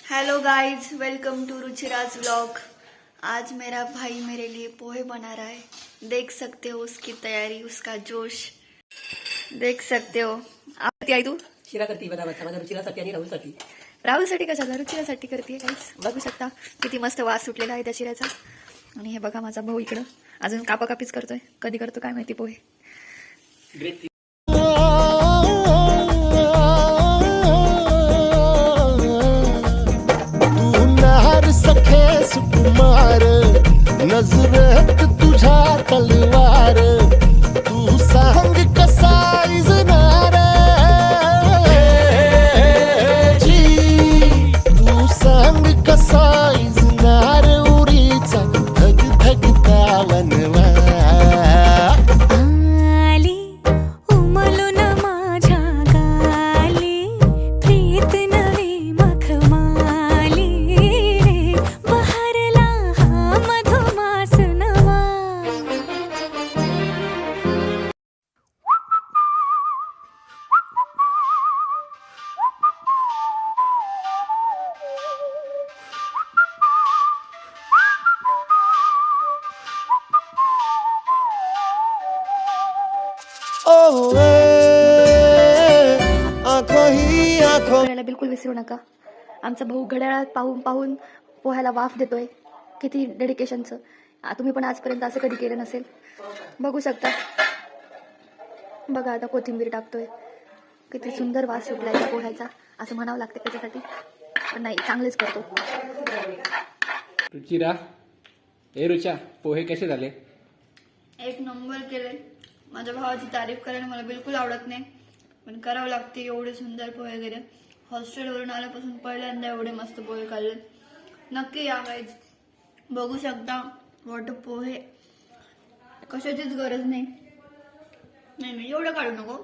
Hello guys, welcome to Ruchiraj vlog. आज मेरा भाई मेरे लिए पोहे बना रहा है। देख सकते हो उसकी तैयारी, उसका जोश देख सकते हो। आप आई तू शिरा करती बदामाचा माझ्या रुचिरासाठी आणि राहुलसाठी. राहुलसाठी कशाला, रुचिरासाठी करते गाइस। बघू शकता किती मस्त वास सुटलेला आहे त्या शिऱ्याचा। आणि हे बघा माझा भाऊ इकडं अजून कापाकापीच करतोय, कधी करतो काय माहिती पोहे। ग्रेट. सखे सुकुमार नजरेत तुझ्या तलवार तू सांग कसा इजनार जी तू सांग कसा इजनार उरीचा धग धगता वनवा करायला बिलकुल विसरू नका। आमचा भाऊ घड्याळात पाहून पाहून पोह्याला वाफ देतोय। किती डेडिकेशनचं। तुम्ही पण आजपर्यंत असं कधी केलं नसेल। बघू शकता, बघा आता कोथिंबीर टाकतोय। किती सुंदर वास सुटलाय त्या पोह्याचा, असं म्हणावं लागतं त्याच्यासाठी। पण नाही, चांगलेच करतो। रुचिरा, ए रुचा, पोहे कसे झाले? एक नंबर केले। माझ्या भावाची तारीफ करायला मला बिलकुल आवडत नाही, पण करावं लागते। एवढे सुंदर पोहे गेले। हॉस्टेलवरून आल्यापासून पहिल्यांदा एवढे मस्त पोहे खाल्ले। नक्की या गाईज, बघू शकता वॉटर पोहे। कशाचीच गरज नाही, नाही एवढं काढू नको।